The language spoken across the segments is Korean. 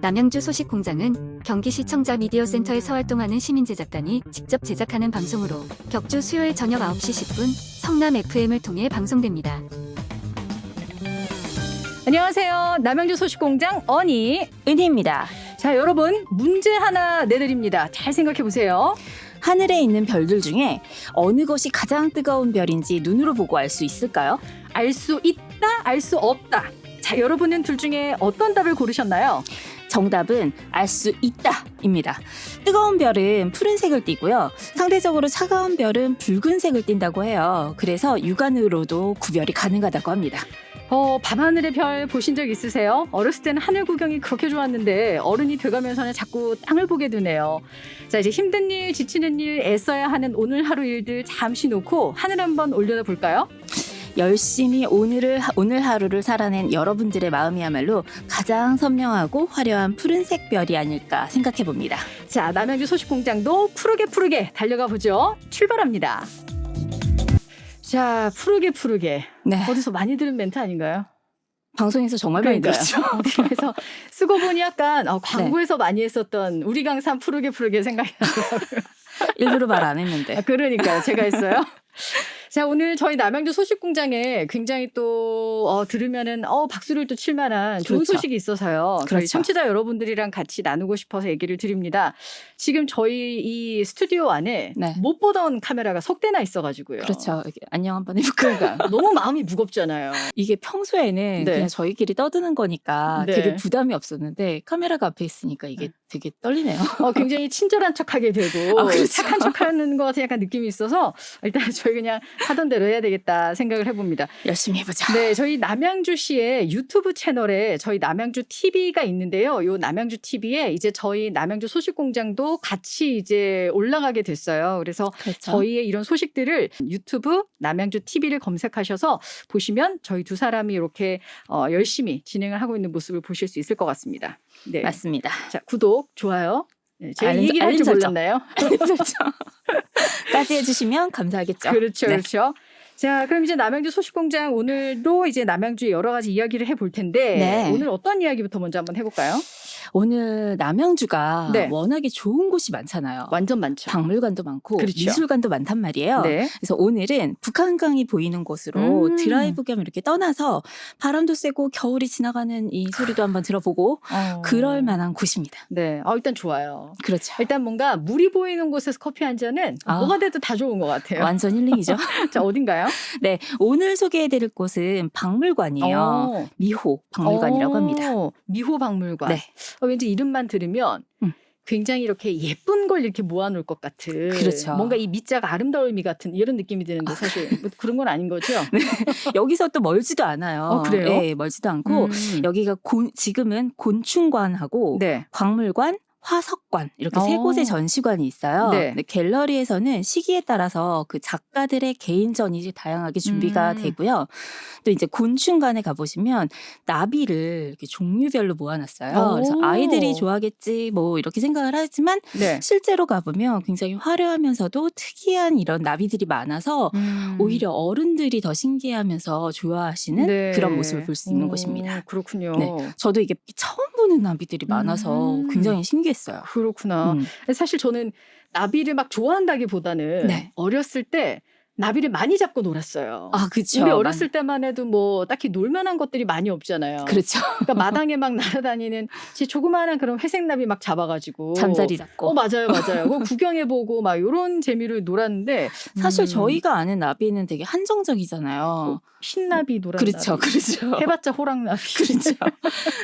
남양주 소식공장은 경기시청자 미디어센터에서 활동하는 시민제작단이 직접 제작하는 방송으로 격주 수요일 저녁 9시 10분 성남 FM을 통해 방송됩니다. 안녕하세요. 남양주 소식공장 언니 은희입니다. 자, 여러분 문제 하나 내드립니다. 잘 생각해 보세요. 하늘에 있는 별들 중에 어느 것이 가장 뜨거운 별인지 눈으로 보고 알 수 있을까요? 알 수 있다, 알 수 없다. 자, 여러분은 둘 중에 어떤 답을 고르셨나요? 정답은 알 수 있다입니다. 뜨거운 별은 푸른색을 띠고요. 상대적으로 차가운 별은 붉은색을 띈다고 해요. 그래서 육안으로도 구별이 가능하다고 합니다. 밤하늘의 별 보신 적 있으세요? 어렸을 때는 하늘 구경이 그렇게 좋았는데 어른이 돼가면서는 자꾸 땅을 보게 되네요. 자, 이제 힘든 일, 지치는 일, 애써야 하는 오늘 하루 일들 잠시 놓고 하늘 한번 올려다 볼까요? 열심히 오늘 하루를 살아낸 여러분들의 마음이야말로 가장 선명하고 화려한 푸른색 별이 아닐까 생각해 봅니다. 자, 남양주 소식공장도 푸르게 달려가 보죠. 출발합니다. 자, 푸르게. 네. 어디서 많이 들은 멘트 아닌가요? 방송에서 정말 많이 들었죠. 그래서 쓰고 보니 약간 광고에서 많이 했었던 우리 강산 푸르게 생각이 나더라고요. 일부러 말 안 했는데. 그러니까요. 제가 했어요. 자, 오늘 저희 남양주 소식공장에 굉장히 또 들으면은 박수를 또 칠 만한 좋은 그렇죠. 소식이 있어서요. 저희 그렇죠. 청취자 여러분들이랑 같이 나누고 싶어서 얘기를 드립니다. 지금 저희 이 스튜디오 안에 네. 못 보던 카메라가 석 대나 있어가지고요. 그렇죠. 이렇게 안녕 한번 해볼까요? 그러니까 너무 마음이 무겁잖아요. 이게 평소에는 네. 그냥 저희끼리 떠드는 거니까 네. 되게 부담이 없었는데 카메라가 앞에 있으니까 이게 되게 떨리네요. 굉장히 친절한 척하게 되고 그렇죠. 착한 척하는 것 같은 약간 느낌이 있어서 일단 저희 그냥 하던 대로 해야 되겠다 생각을 해봅니다. 열심히 해보자. 네, 저희 남양주시의 유튜브 채널에 저희 남양주 TV가 있는데요. 요 남양주 TV에 이제 저희 남양주 소식공장도 같이 이제 올라가게 됐어요. 그래서 그렇죠. 저희의 이런 소식들을 유튜브 남양주 TV를 검색하셔서 보시면 저희 두 사람이 이렇게 열심히 진행을 하고 있는 모습을 보실 수 있을 것 같습니다. 네, 맞습니다. 자, 구독, 좋아요. 네, 제가 이 알림 얘기를 할 줄 설정. 몰랐나요? 까지 해주시면 감사하겠죠. 그렇죠, 네. 그렇죠. 자, 그럼 이제 남양주 소식공장 오늘도 이제 남양주의 여러 가지 이야기를 해볼 텐데 네. 오늘 어떤 이야기부터 먼저 한번 해볼까요? 오늘 남양주가 네. 워낙에 좋은 곳이 많잖아요. 완전 많죠. 박물관도 많고 그렇죠. 미술관도 많단 말이에요. 네. 그래서 오늘은 북한강이 보이는 곳으로 드라이브 겸 이렇게 떠나서 바람도 쐬고 겨울이 지나가는 이 소리도 한번 들어보고 그럴 만한 곳입니다. 네, 일단 좋아요. 그렇죠. 일단 뭔가 물이 보이는 곳에서 커피 한 잔은 뭐가 돼도 다 좋은 것 같아요. 완전 힐링이죠. 자, 어딘가요? 네, 오늘 소개해드릴 곳은 박물관이에요. 미호 박물관이라고 합니다. 미호 박물관. 네. 왠지 이름만 들으면 굉장히 이렇게 예쁜 걸 이렇게 모아놓을 것 같은. 그렇죠. 뭔가 이 미자가 아름다울 미 같은 이런 느낌이 드는데 사실 뭐 그런 건 아닌 거죠? 네. 여기서 또 멀지도 않아요. 그래요? 네, 멀지도 않고 여기가 지금은 곤충관하고 네. 박물관, 화석관 이렇게 세 곳의 전시관이 있어요. 네. 근데 갤러리에서는 시기에 따라서 그 작가들의 개인전이 다양하게 준비가 되고요. 또 이제 곤충관에 가보시면 나비를 이렇게 종류별로 모아놨어요. 그래서 아이들이 좋아하겠지 뭐 이렇게 생각을 하지만 네. 실제로 가보면 굉장히 화려하면서도 특이한 이런 나비들이 많아서 오히려 어른들이 더 신기해하면서 좋아하시는 네. 그런 모습을 볼 수 있는 곳입니다. 그렇군요. 네. 저도 이게 처음 보는 나비들이 많아서 굉장히 신기했어요. 그렇구나. 사실 저는 나비를 막 좋아한다기보다는 네. 어렸을 때 나비를 많이 잡고 놀았어요. 그렇죠. 우리 어렸을 때만 해도 뭐 딱히 놀만한 것들이 많이 없잖아요. 그렇죠. 그러니까 마당에 막 날아다니는 진짜 조그마한 그런 회색나비 막 잡아가지고 잠자리 잡고. 맞아요. 그거 구경해보고 막 이런 재미를 놀았는데 사실 저희가 아는 나비는 되게 한정적이잖아요. 흰나비, 노란 그렇죠. 나비. 그렇죠. 해봤자 호랑나비. 그렇죠.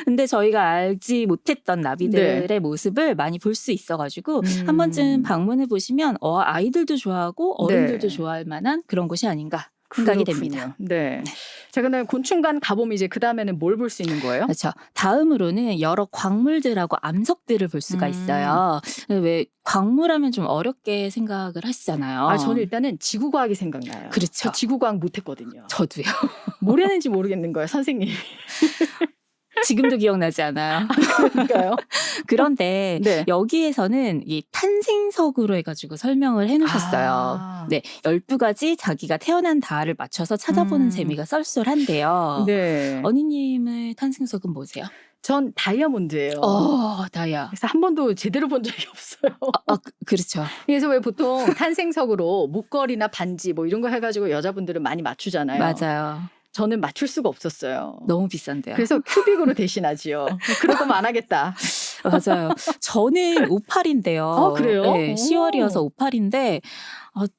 근데 저희가 알지 못했던 나비들의 모습을 많이 볼 수 있어가지고 한 번쯤 방문해 보시면 아이들도 좋아하고 어른들도 좋아할 만한 그런 곳이 아닌가 생각이 됩니다. 네. 자, 그러면 곤충관 가보면 이제 그 다음에는 뭘 볼 수 있는 거예요? 그렇죠. 다음으로는 여러 광물들하고 암석들을 볼 수가 있어요. 왜 광물하면 좀 어렵게 생각을 하시잖아요. 저는 일단은 지구과학이 생각나요. 그렇죠. 저 지구과학 못했거든요. 저도요. 뭘 했는지 모르겠는 거예요, 선생님이. 지금도 기억나지 않아요. 그러니까요. 그런데 네. 여기에서는 이 탄생석으로 해가지고 설명을 해놓으셨어요. 네, 12가지 자기가 태어난 달을 맞춰서 찾아보는 재미가 쏠쏠한데요. 네. 언니님의 탄생석은 뭐세요? 전 다이아몬드예요. 다이아. 그래서 한 번도 제대로 본 적이 없어요. 그렇죠. 그래서 왜 보통 탄생석으로 목걸이나 반지 뭐 이런 거 해가지고 여자분들은 많이 맞추잖아요. 맞아요. 저는 맞출 수가 없었어요. 너무 비싼데요. 그래서 큐빅으로 대신하지요. 그럴 거면 안 하겠다. 맞아요. 저는 58인데요. 그래요? 네, 오. 10월이어서 58인데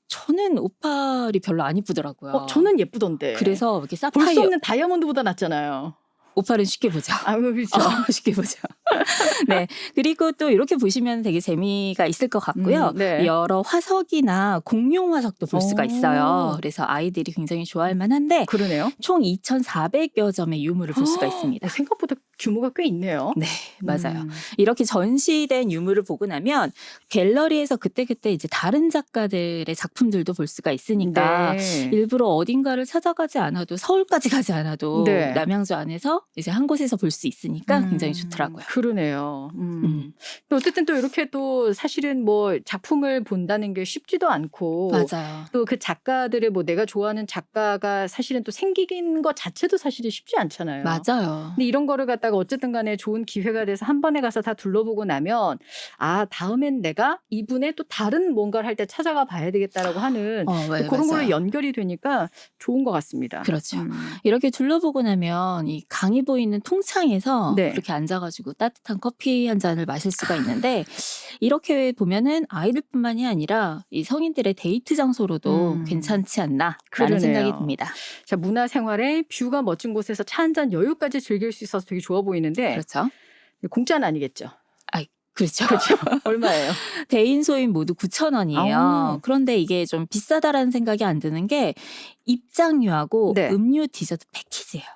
저는 58이 별로 안 이쁘더라고요. 저는 예쁘던데. 그래서 이렇게 볼 수 사파이어 없는 다이아몬드보다 낫잖아요. 58은 쉽게 보자. 그렇죠. 쉽게 보자. 네. 그리고 또 이렇게 보시면 되게 재미가 있을 것 같고요. 네. 여러 화석이나 공룡 화석도 볼 수가 있어요. 그래서 아이들이 굉장히 좋아할 만한데 그러네요. 총 2,400여 점의 유물을 볼 수가 있습니다. 생각보다 규모가 꽤 있네요. 네, 맞아요. 이렇게 전시된 유물을 보고 나면 갤러리에서 그때그때 이제 다른 작가들의 작품들도 볼 수가 있으니까 네. 일부러 어딘가를 찾아가지 않아도 서울까지 가지 않아도 네. 남양주 안에서 이제 한 곳에서 볼 수 있으니까 굉장히 좋더라고요. 그러네요. 또 어쨌든 또 이렇게 또 사실은 뭐 작품을 본다는 게 쉽지도 않고 맞아요. 또 그 작가들의 뭐 내가 좋아하는 작가가 사실은 또 생기긴 것 자체도 사실은 쉽지 않잖아요. 맞아요. 근데 이런 거를 갖다가 어쨌든 간에 좋은 기회가 돼서 한 번에 가서 다 둘러보고 나면 다음엔 내가 이분의 또 다른 뭔가를 할 때 찾아가 봐야 되겠다라고 하는 네, 그런 걸로 맞아요. 연결이 되니까 좋은 것 같습니다. 그렇죠. 이렇게 둘러보고 나면 이 강이 보이는 통창에서 네. 그렇게 앉아가지고 따뜻한 커피 한 잔을 마실 수가 있는데 이렇게 보면은 아이들뿐만이 아니라 이 성인들의 데이트 장소로도 괜찮지 않나라는 그러네요. 생각이 듭니다. 자, 문화생활에 뷰가 멋진 곳에서 차 한 잔 여유까지 즐길 수 있어서 되게 좋아 보이는데 그렇죠. 공짜는 아니겠죠? 그렇죠. 얼마예요? 대인 소인 모두 9,000원이에요. 그런데 이게 좀 비싸다라는 생각이 안 드는 게 입장료하고 네. 음료 디저트 패키지예요.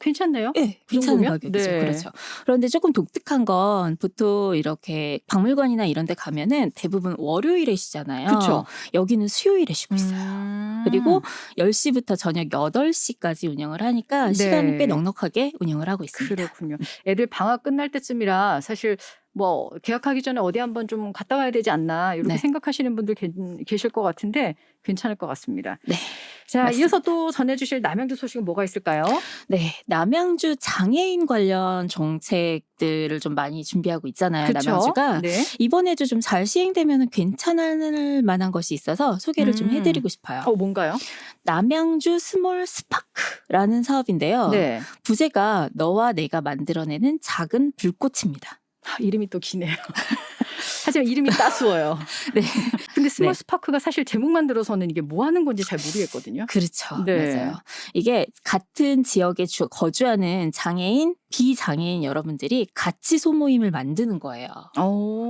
괜찮네요. 네, 그 괜찮은 정도면? 가격이죠. 네. 그렇죠. 그런데 조금 독특한 건 보통 이렇게 박물관이나 이런 데 가면은 대부분 월요일에 쉬잖아요. 그렇죠. 여기는 수요일에 쉬고 있어요. 그리고 10시부터 저녁 8시까지 운영을 하니까 네. 시간이 꽤 넉넉하게 운영을 하고 있습니다. 그렇군요. 애들 방학 끝날 때쯤이라 사실 뭐 개학하기 전에 어디 한번 좀 갔다 와야 되지 않나 이렇게 네. 생각하시는 분들 계실 것 같은데 괜찮을 것 같습니다. 네. 자, 맞습니다. 이어서 또 전해주실 남양주 소식은 뭐가 있을까요? 네, 남양주 장애인 관련 정책들을 좀 많이 준비하고 있잖아요. 그쵸? 남양주가. 네. 이번에도 좀 잘 시행되면 괜찮을 만한 것이 있어서 소개를 좀 해드리고 싶어요. 뭔가요? 남양주 스몰 스파크라는 사업인데요. 네. 부제가 너와 내가 만들어내는 작은 불꽃입니다. 이름이 또 기네요. 하지만 이름이 따스워요. 네. 근데 스몰 네. 스파크가 사실 제목만 들어서는 이게 뭐 하는 건지 잘 모르겠거든요. 그렇죠. 네. 맞아요. 이게 같은 지역에 거주하는 장애인, 비장애인 여러분들이 같이 소모임을 만드는 거예요.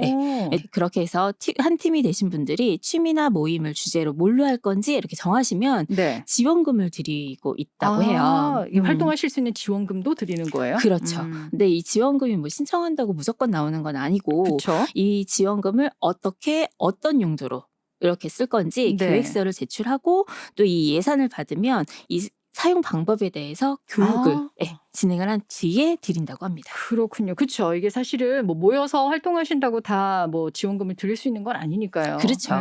네, 그렇게 해서 한 팀이 되신 분들이 취미나 모임을 주제로 뭘로 할 건지 이렇게 정하시면 네. 지원금을 드리고 있다고 해요. 이 활동하실 수 있는 지원금도 드리는 거예요? 그렇죠. 근데 이 지원금이 뭐 신청한다고 무조건 나오는 건 아니고 그렇죠. 이 지원금을 어떤 용도로 이렇게 쓸 건지 네. 계획서를 제출하고 또 이 예산을 받으면 이 사용 방법에 대해서 교육을 진행을 한 뒤에 드린다고 합니다. 그렇군요. 그렇죠. 이게 사실은 뭐 모여서 활동하신다고 다 뭐 지원금을 드릴 수 있는 건 아니니까요. 그렇죠.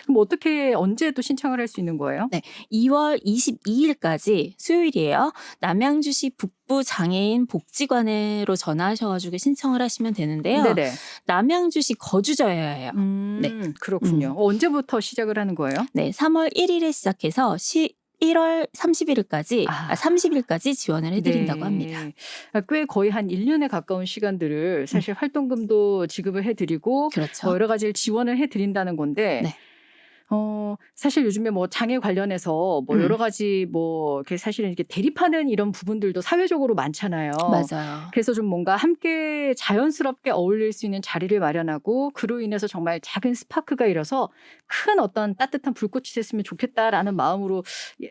그럼 어떻게 언제 또 신청을 할 수 있는 거예요? 네, 2월 22일까지 수요일이에요. 남양주시 북부 장애인 복지관으로 전화하셔가지고 신청을 하시면 되는데요. 네네. 남양주시 거주자여야 해요. 네, 그렇군요. 언제부터 시작을 하는 거예요? 네, 3월 1일에 시작해서 1월 30일까지, 30일까지 지원을 해드린다고 네. 합니다. 꽤 거의 한 1년에 가까운 시간들을 사실 활동금도 지급을 해드리고 그렇죠. 여러 가지를 지원을 해드린다는 건데 네. 사실 요즘에 뭐 장애 관련해서 뭐 여러 가지 뭐 이렇게 사실은 이렇게 대립하는 이런 부분들도 사회적으로 많잖아요. 맞아요. 그래서 좀 뭔가 함께 자연스럽게 어울릴 수 있는 자리를 마련하고 그로 인해서 정말 작은 스파크가 일어서 큰 어떤 따뜻한 불꽃이 됐으면 좋겠다라는 마음으로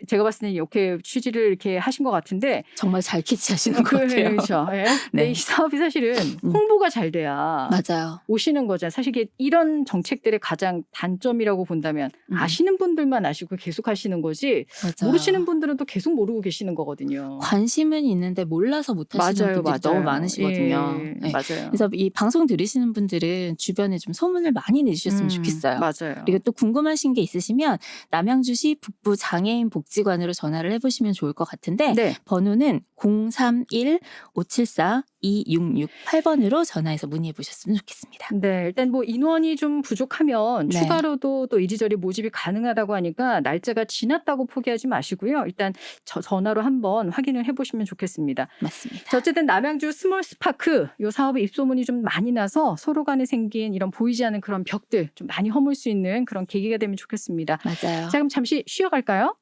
제가 봤을 때는 이렇게 취지를 이렇게 하신 것 같은데 정말 잘 캐치하시는 것 같아요. 그렇죠. 예. 네. 이 사업이 사실은 홍보가 잘 돼야 맞아요. 오시는 거잖아요. 사실 이게 이런 정책들의 가장 단점이라고 본다면 아시는 분들만 아시고 계속 하시는 거지 맞아요. 모르시는 분들은 또 계속 모르고 계시는 거거든요. 관심은 있는데 몰라서 못 하시는 분들이 너무 많으시거든요. 예, 네. 맞아요. 그래서 이 방송 들으시는 분들은 주변에 좀 소문을 많이 내주셨으면 좋겠어요. 맞아요. 그리고 또 궁금하신 게 있으시면 남양주시 북부 장애인 복지관으로 전화를 해보시면 좋을 것 같은데 네. 번호는 031-574 2668번으로 전화해서 문의해 보셨으면 좋겠습니다. 네, 일단 뭐 인원이 좀 부족하면 네. 추가로도 또 이리저리 모집이 가능하다고 하니까 날짜가 지났다고 포기하지 마시고요. 일단 전화로 한번 확인을 해보시면 좋겠습니다. 맞습니다. 자, 어쨌든 남양주 스몰 스파크 요 사업에 입소문이 좀 많이 나서 서로 간에 생긴 이런 보이지 않는 그런 벽들 좀 많이 허물 수 있는 그런 계기가 되면 좋겠습니다. 맞아요. 자, 그럼 잠시 쉬어갈까요?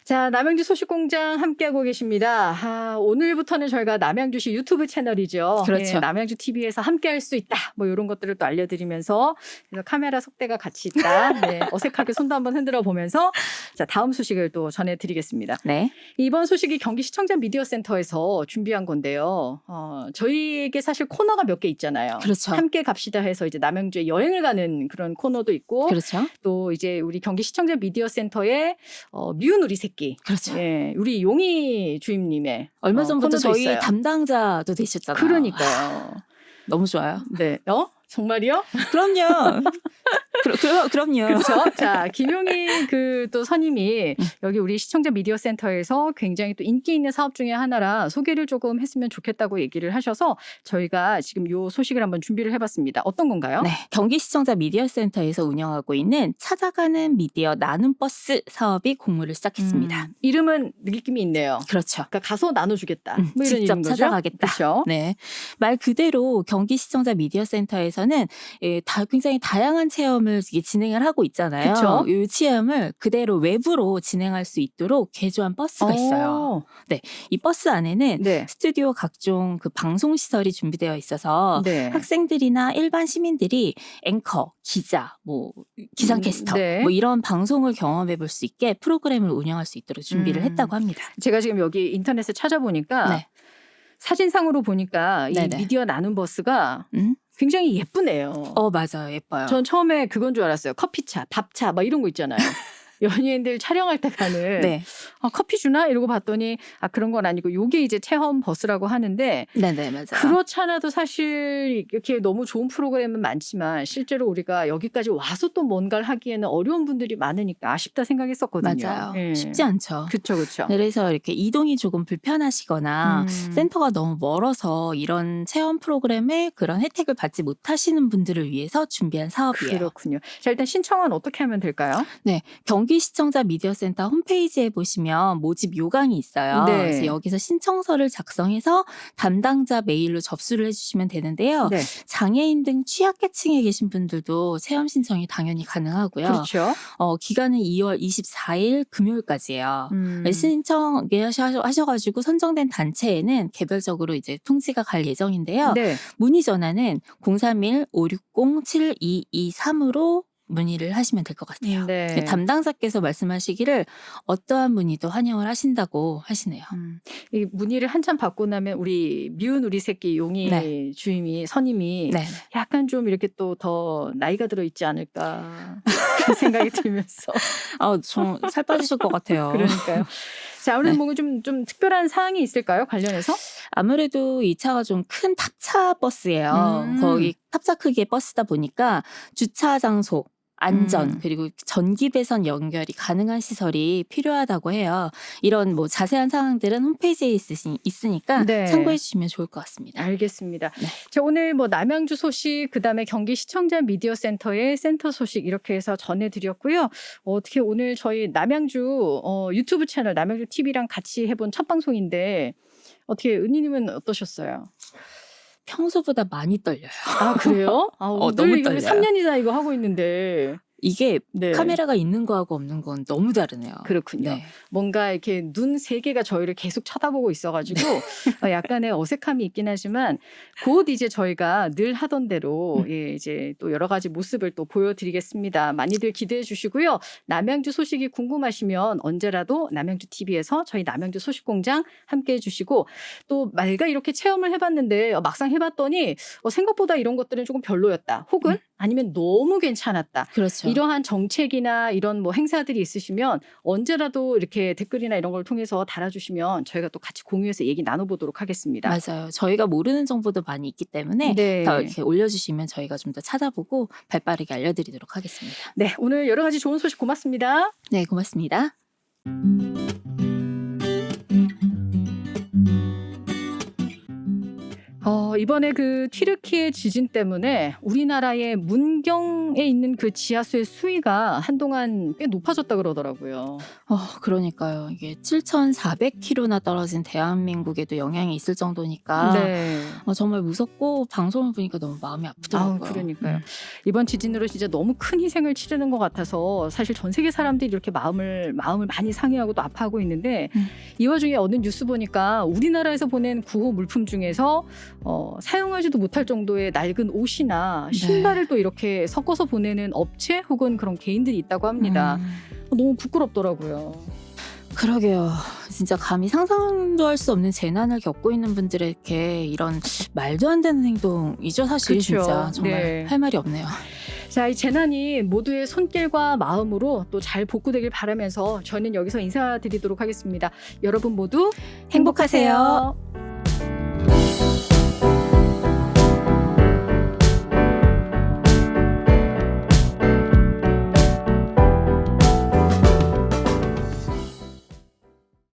자, 남양주 소식공장 함께하고 계십니다. 오늘부터는 저희가 남양주시 유튜브 채널이죠. 그렇죠. 예, 남양주 TV에서 함께할 수 있다. 뭐 이런 것들을 또 알려드리면서 그래서 카메라 속대가 같이 있다. 네, 어색하게 손도 한번 흔들어 보면서 자, 다음 소식을 또 전해드리겠습니다. 네. 이번 소식이 경기 시청자 미디어 센터에서 준비한 건데요. 저희에게 사실 코너가 몇 개 있잖아요. 그렇죠. 함께 갑시다 해서 이제 남양주에 여행을 가는 그런 코너도 있고 그렇죠. 또 이제 우리 경기 시청자 미디어 센터의 미운 우리 새끼. 그렇죠. 예, 우리 용희 주임님의 얼마 전부터 코너도 저희 있어요. 담당자도 되셨잖아요. 그러니까요. 너무 좋아요. 네. 정말이요? 그럼요. 그럼요. 그렇죠. 자, 김용희 그 또 선임이 여기 우리 시청자 미디어 센터에서 굉장히 또 인기 있는 사업 중에 하나라 소개를 조금 했으면 좋겠다고 얘기를 하셔서 저희가 지금 요 소식을 한번 준비를 해봤습니다. 어떤 건가요? 네, 경기시청자 미디어센터에서 운영하고 있는 찾아가는 미디어 나눔 버스 사업이 공모를 시작했습니다. 이름은 느낌이 있네요. 그렇죠. 그러니까 가서 나눠주겠다. 뭐 이런 직접 이름인 거죠? 찾아가겠다. 그렇죠. 네, 말 그대로 경기시청자 미디어센터에서는 굉장히 다양한 체험을 진행을 하고 있잖아요. 그쵸? 이 체험을 그대로 외부로 진행할 수 있도록 개조한 버스가 있어요. 이 버스 안에는 네. 스튜디오 각종 그 방송 시설이 준비되어 있어서 네. 학생들이나 일반 시민들이 앵커, 기자, 뭐 기상캐스터 네. 뭐 이런 방송을 경험해 볼 수 있게 프로그램을 운영할 수 있도록 준비를 했다고 합니다. 제가 지금 여기 인터넷에 찾아보니까 네. 사진상으로 보니까 이 네네. 미디어 나눔 버스가 음? 굉장히 예쁘네요. 맞아요. 예뻐요. 전 처음에 그건 줄 알았어요. 커피차, 밥차 막 이런 거 있잖아요. 연예인들 촬영할 때 가는 네. 커피 주나? 이러고 봤더니 그런 건 아니고 요게 이제 체험 버스라고 하는데 네네, 맞아요. 그렇지 않아도 사실 이렇게 너무 좋은 프로그램은 많지만 실제로 우리가 여기까지 와서 또 뭔가를 하기에는 어려운 분들이 많으니까 아쉽다 생각했었거든요. 맞아요. 예. 쉽지 않죠. 그렇죠. 그렇죠. 그래서 이렇게 이동이 조금 불편하시거나 센터가 너무 멀어서 이런 체험 프로그램에 그런 혜택을 받지 못하시는 분들을 위해서 준비한 사업이에요. 그렇군요. 자, 일단 신청은 어떻게 하면 될까요? 네, 경기시청자 미디어센터 홈페이지에 보시면 모집 요강이 있어요. 네. 그래서 여기서 신청서를 작성해서 담당자 메일로 접수를 해주시면 되는데요. 네. 장애인 등 취약계층에 계신 분들도 체험 신청이 당연히 가능하고요. 그렇죠. 기간은 2월 24일 금요일까지예요. 음. 신청하셔가지고 선정된 단체에는 개별적으로 이제 통지가 갈 예정인데요. 네. 문의 전화는 031-560-7223으로 문의를 하시면 될 것 같아요. 네. 담당자께서 말씀하시기를 어떠한 문의도 환영을 하신다고 하시네요. 이 문의를 한참 받고 나면 우리 미운 우리 새끼 용희 네. 주임이 선임이 네. 약간 좀 이렇게 또 더 나이가 들어 있지 않을까 그런 생각이 들면서 좀 살 빠지실 것 같아요. 그러니까요. 자, 오늘 네. 뭔가 좀 특별한 사항이 있을까요? 관련해서? 아무래도 이 차가 좀 큰 탑차 버스예요. 거기 탑차 크기의 버스다 보니까 주차 장소, 안전 그리고 전기 배선 연결이 가능한 시설이 필요하다고 해요. 이런 뭐 자세한 사항들은 홈페이지에 있으니까 네. 참고해 주시면 좋을 것 같습니다. 알겠습니다. 네. 자, 오늘 뭐 남양주 소식, 그다음에 경기 시청자 미디어 센터의 센터 소식 이렇게 해서 전해드렸고요. 어떻게 오늘 저희 남양주 유튜브 채널 남양주 TV랑 같이 해본 첫 방송인데 어떻게 은희님은 어떠셨어요? 평소보다 많이 떨려요. 그래요? 너무 늘 떨려요. 3년이나 이거 하고 있는데. 이게 네. 카메라가 있는 거하고 없는 건 너무 다르네요. 그렇군요. 네. 뭔가 이렇게 눈 세 개가 저희를 계속 쳐다보고 있어가지고 약간의 어색함이 있긴 하지만 곧 이제 저희가 늘 하던 대로 이제 또 여러 가지 모습을 또 보여드리겠습니다. 많이들 기대해 주시고요. 남양주 소식이 궁금하시면 언제라도 남양주 TV에서 저희 남양주 소식공장 함께해 주시고 또 내가 이렇게 체험을 해봤는데 막상 해봤더니 생각보다 이런 것들은 조금 별로였다. 혹은 아니면 너무 괜찮았다. 그렇죠. 이러한 정책이나 이런 뭐 행사들이 있으시면 언제라도 이렇게 댓글이나 이런 걸 통해서 달아주시면 저희가 또 같이 공유해서 얘기 나눠보도록 하겠습니다. 맞아요. 저희가 모르는 정보도 많이 있기 때문에 네. 더 이렇게 올려주시면 저희가 좀 더 찾아보고 발빠르게 알려드리도록 하겠습니다. 네, 오늘 여러 가지 좋은 소식 고맙습니다. 네, 고맙습니다. 이번에 그 튀르키예 지진 때문에 우리나라의 문경에 있는 그 지하수의 수위가 한동안 꽤 높아졌다 그러더라고요. 그러니까요. 이게 7,400km나 떨어진 대한민국에도 영향이 있을 정도니까 네. 정말 무섭고 방송을 보니까 너무 마음이 아프더라고요. 그러니까요. 이번 지진으로 진짜 너무 큰 희생을 치르는 것 같아서 사실 전 세계 사람들이 이렇게 마음을 많이 상해하고 또 아파하고 있는데 이 와중에 어느 뉴스 보니까 우리나라에서 보낸 구호 물품 중에서 사용하지도 못할 정도의 낡은 옷이나 신발을 또 이렇게 섞어서 보내는 업체 혹은 그런 개인들이 있다고 합니다. 너무 부끄럽더라고요. 그러게요. 진짜 감히 상상도 할 수 없는 재난을 겪고 있는 분들에게 이런 말도 안 되는 행동이죠. 사실 그쵸. 진짜 정말 네. 할 말이 없네요. 자, 이 재난이 모두의 손길과 마음으로 또 잘 복구되길 바라면서 저는 여기서 인사드리도록 하겠습니다. 여러분 모두 행복하세요.